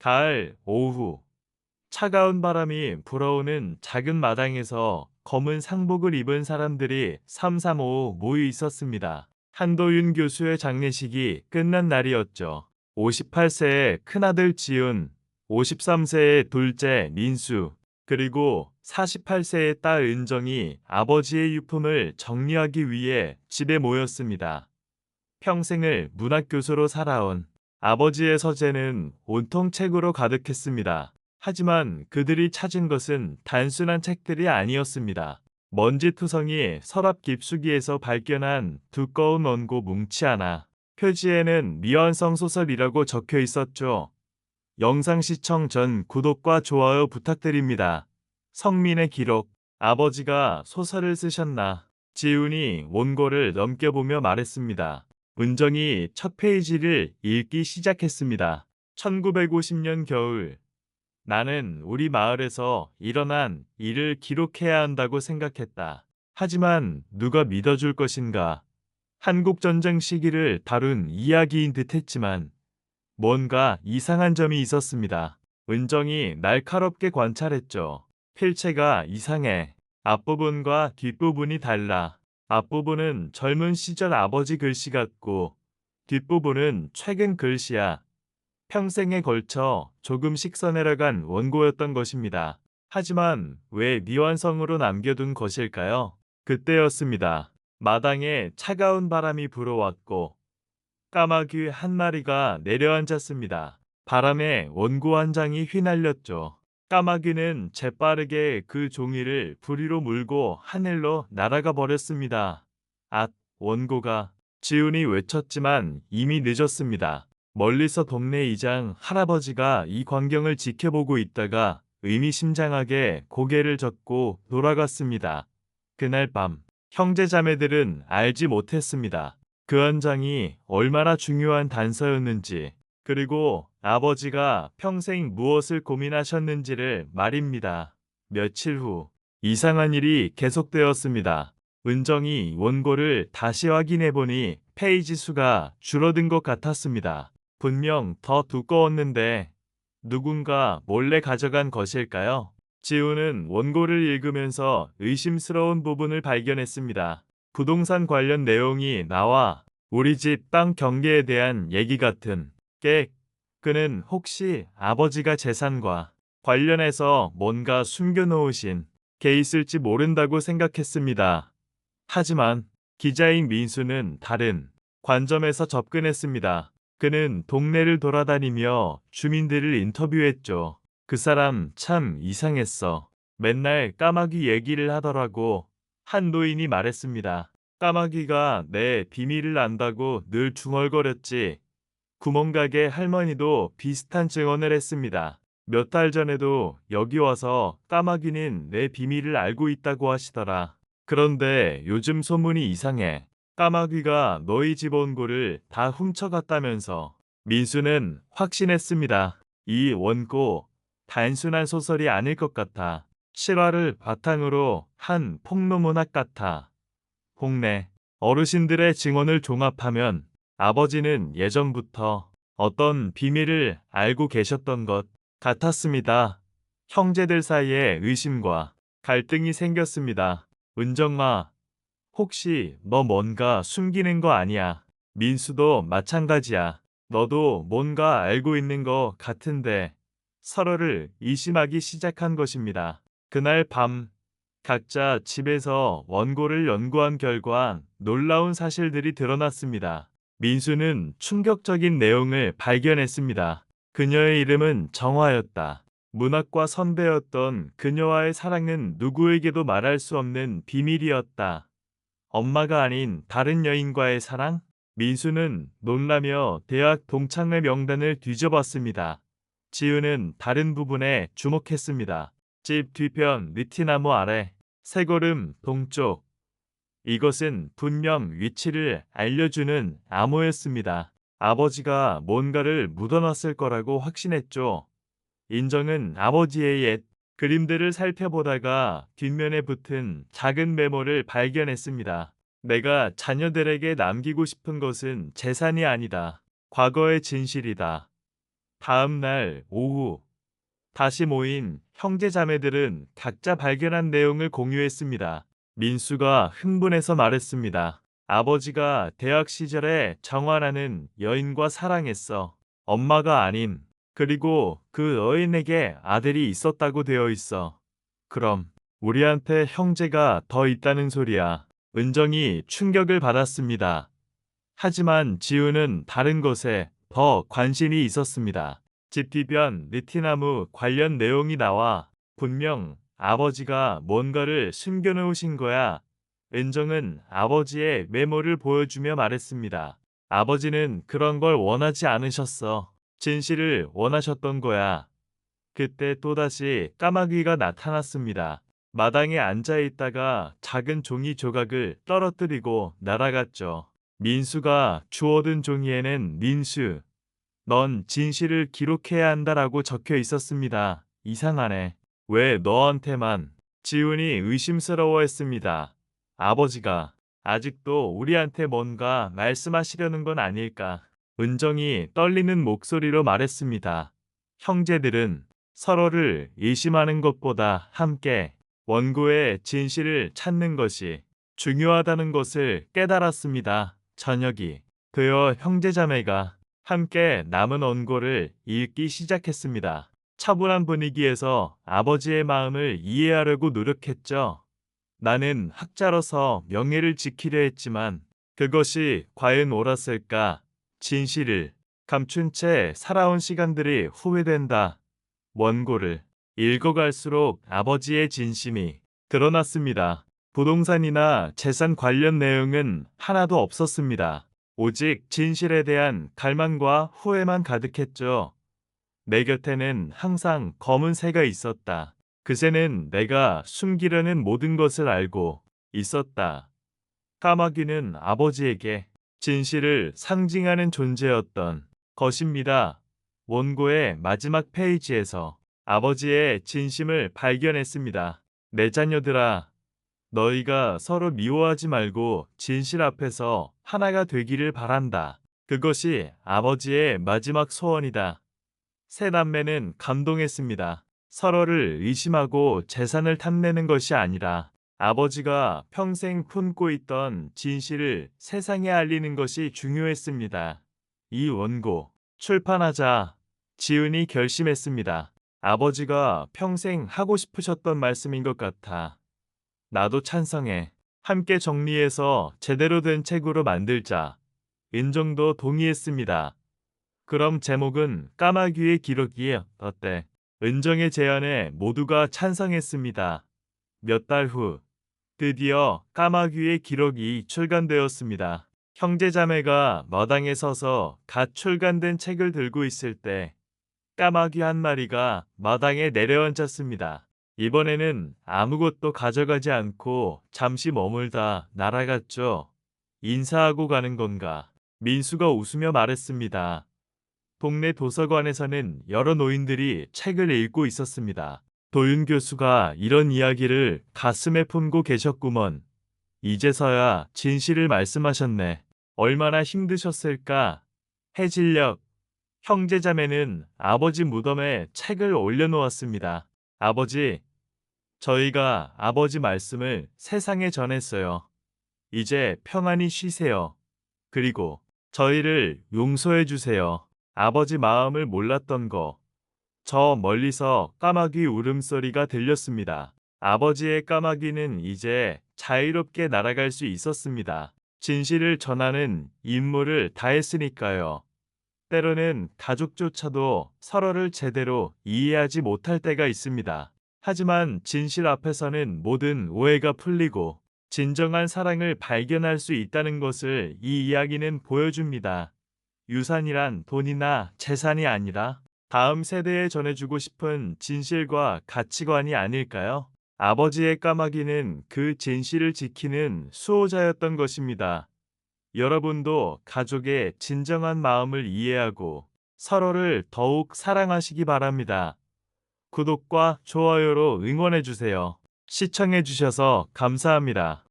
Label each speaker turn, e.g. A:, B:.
A: 가을 오후 차가운 바람이 불어오는 작은 마당에서 검은 상복을 입은 사람들이 삼삼오오 모여 있었습니다. 한도윤 교수의 장례식이 끝난 날이었죠. 58세의 큰아들 지훈, 53세의 둘째 민수, 그리고 48세의 딸 은정이 아버지의 유품을 정리하기 위해 집에 모였습니다. 평생을 문학교수로 살아온 아버지의 서재는 온통 책으로 가득했습니다. 하지만 그들이 찾은 것은 단순한 책들이 아니었습니다. 먼지투성이 서랍 깊숙이에서 발견한 두꺼운 원고 뭉치 하나. 표지에는 미완성 소설이라고 적혀 있었죠. 영상 시청 전 구독과 좋아요 부탁드립니다. 성민의 기록. 아버지가 소설을 쓰셨나? 지훈이 원고를 넘겨보며 말했습니다. 은정이 첫 페이지를 읽기 시작했습니다. 1950년 겨울. 나는 우리 마을에서 일어난 일을 기록해야 한다고 생각했다. 하지만 누가 믿어줄 것인가? 한국전쟁 시기를 다룬 이야기인 듯 했지만 뭔가 이상한 점이 있었습니다. 은정이 날카롭게 관찰했죠. 필체가 이상해. 앞부분과 뒷부분이 달라. 앞부분은 젊은 시절 아버지 글씨 같고 뒷부분은 최근 글씨야. 평생에 걸쳐 조금씩 써내려간 원고였던 것입니다. 하지만 왜 미완성으로 남겨둔 것일까요? 그때였습니다. 마당에 차가운 바람이 불어왔고 까마귀 한 마리가 내려앉았습니다. 바람에 원고 한 장이 휘날렸죠. 까마귀는 재빠르게 그 종이를 부리로 물고 하늘로 날아가 버렸습니다. 앗, 원고가. 지훈이 외쳤지만 이미 늦었습니다. 멀리서 동네 이장 할아버지가 이 광경을 지켜보고 있다가 의미심장하게 고개를 젓고 돌아갔습니다. 그날 밤 형제자매들은 알지 못했습니다. 그 한 장이 얼마나 중요한 단서였는지, 그리고 아버지가 평생 무엇을 고민하셨는지를 말입니다. 며칠 후 이상한 일이 계속되었습니다. 은정이 원고를 다시 확인해보니 페이지 수가 줄어든 것 같았습니다. 분명 더 두꺼웠는데 누군가 몰래 가져간 것일까요? 지우는 원고를 읽으면서 의심스러운 부분을 발견했습니다. 부동산 관련 내용이 나와 우리 집 땅 경계에 대한 얘기 같은 게. 그는 혹시 아버지가 재산과 관련해서 뭔가 숨겨놓으신 게 있을지 모른다고 생각했습니다. 하지만 기자인 민수는 다른 관점에서 접근했습니다. 그는 동네를 돌아다니며 주민들을 인터뷰했죠. 그 사람 참 이상했어. 맨날 까마귀 얘기를 하더라고. 한 노인이 말했습니다. 까마귀가 내 비밀을 안다고 늘 중얼거렸지. 구멍가게 할머니도 비슷한 증언을 했습니다. 몇 달 전에도 여기 와서 까마귀는 내 비밀을 알고 있다고 하시더라. 그런데 요즘 소문이 이상해. 까마귀가 너희 집 원고를 다 훔쳐갔다면서. 민수는 확신했습니다. 이 원고 단순한 소설이 아닐 것 같아. 실화를 바탕으로 한 폭로문학 같아. 홍내 어르신들의 증언을 종합하면 아버지는 예전부터 어떤 비밀을 알고 계셨던 것 같았습니다. 형제들 사이에 의심과 갈등이 생겼습니다. 은정아, 혹시 너 뭔가 숨기는 거 아니야? 민수도 마찬가지야. 너도 뭔가 알고 있는 거 같은데. 서로를 의심하기 시작한 것입니다. 그날 밤 각자 집에서 원고를 연구한 결과 놀라운 사실들이 드러났습니다. 민수는 충격적인 내용을 발견했습니다. 그녀의 이름은 정화였다. 문학과 선배였던 그녀와의 사랑은 누구에게도 말할 수 없는 비밀이었다. 엄마가 아닌 다른 여인과의 사랑? 민수는 놀라며 대학 동창회 명단을 뒤져봤습니다. 지우는 다른 부분에 주목했습니다. 집 뒤편 느티나무 아래, 새걸음 동쪽. 이것은 분명 위치를 알려주는 암호였습니다. 아버지가 뭔가를 묻어놨을 거라고 확신했죠. 인정은 아버지의 옛 그림들을 살펴보다가 뒷면에 붙은 작은 메모를 발견했습니다. 내가 자녀들에게 남기고 싶은 것은 재산이 아니다. 과거의 진실이다. 다음 날 오후 다시 모인 형제 자매들은 각자 발견한 내용을 공유했습니다. 민수가 흥분해서 말했습니다. 아버지가 대학 시절에 정화라는 여인과 사랑했어. 엄마가 아닌. 그리고 그 여인에게 아들이 있었다고 되어 있어. 그럼 우리한테 형제가 더 있다는 소리야. 은정이 충격을 받았습니다. 하지만 지우는 다른 것에 더 관심이 있었습니다. 집 뒤변 느티나무 관련 내용이 나와 분명 아버지가 뭔가를 숨겨놓으신 거야. 은정은 아버지의 메모를 보여주며 말했습니다. 아버지는 그런 걸 원하지 않으셨어. 진실을 원하셨던 거야. 그때 또다시 까마귀가 나타났습니다. 마당에 앉아 있다가 작은 종이 조각을 떨어뜨리고 날아갔죠. 민수가 주워든 종이에는 민수, 넌 진실을 기록해야 한다라고 적혀 있었습니다. 이상하네. 왜 너한테만? 지훈이 의심스러워했습니다. 아버지가 아직도 우리한테 뭔가 말씀하시려는 건 아닐까. 은정이 떨리는 목소리로 말했습니다. 형제들은 서로를 의심하는 것보다 함께 원고의 진실을 찾는 것이 중요하다는 것을 깨달았습니다. 저녁이 되어 형제자매가 함께 남은 원고를 읽기 시작했습니다. 차분한 분위기에서 아버지의 마음을 이해하려고 노력했죠. 나는 학자로서 명예를 지키려 했지만 그것이 과연 옳았을까? 진실을 감춘 채 살아온 시간들이 후회된다. 원고를 읽어갈수록 아버지의 진심이 드러났습니다. 부동산이나 재산 관련 내용은 하나도 없었습니다. 오직 진실에 대한 갈망과 후회만 가득했죠. 내 곁에는 항상 검은 새가 있었다. 그 새는 내가 숨기려는 모든 것을 알고 있었다. 까마귀는 아버지에게 진실을 상징하는 존재였던 것입니다. 원고의 마지막 페이지에서 아버지의 진심을 발견했습니다. 내 자녀들아, 너희가 서로 미워하지 말고 진실 앞에서 하나가 되기를 바란다. 그것이 아버지의 마지막 소원이다. 세 남매는 감동했습니다. 서로를 의심하고 재산을 탐내는 것이 아니라 아버지가 평생 품고 있던 진실을 세상에 알리는 것이 중요했습니다. 이 원고 출판하자 지은이 결심했습니다. 아버지가 평생 하고 싶으셨던 말씀인 것 같아. 나도 찬성해. 함께 정리해서 제대로 된 책으로 만들자. 은정도 동의했습니다. 그럼 제목은 까마귀의 기록이 어때? 은정의 제안에 모두가 찬성했습니다. 몇 달 후 드디어 까마귀의 기록이 출간되었습니다. 형제자매가 마당에 서서 갓 출간된 책을 들고 있을 때 까마귀 한 마리가 마당에 내려앉았습니다. 이번에는 아무것도 가져가지 않고 잠시 머물다 날아갔죠. 인사하고 가는 건가? 민수가 웃으며 말했습니다. 동네 도서관에서는 여러 노인들이 책을 읽고 있었습니다. 도윤 교수가 이런 이야기를 가슴에 품고 계셨구먼. 이제서야 진실을 말씀하셨네. 얼마나 힘드셨을까? 해질녘 형제자매는 아버지 무덤에 책을 올려놓았습니다. 아버지, 저희가 아버지 말씀을 세상에 전했어요. 이제 평안히 쉬세요. 그리고 저희를 용서해 주세요. 아버지 마음을 몰랐던 거. 저 멀리서 까마귀 울음소리가 들렸습니다. 아버지의 까마귀는 이제 자유롭게 날아갈 수 있었습니다. 진실을 전하는 임무를 다했으니까요. 때로는 가족조차도 서로를 제대로 이해하지 못할 때가 있습니다. 하지만 진실 앞에서는 모든 오해가 풀리고 진정한 사랑을 발견할 수 있다는 것을 이 이야기는 보여줍니다. 유산이란 돈이나 재산이 아니라 다음 세대에 전해주고 싶은 진실과 가치관이 아닐까요? 아버지의 까마귀는 그 진실을 지키는 수호자였던 것입니다. 여러분도 가족의 진정한 마음을 이해하고 서로를 더욱 사랑하시기 바랍니다. 구독과 좋아요로 응원해주세요. 시청해주셔서 감사합니다.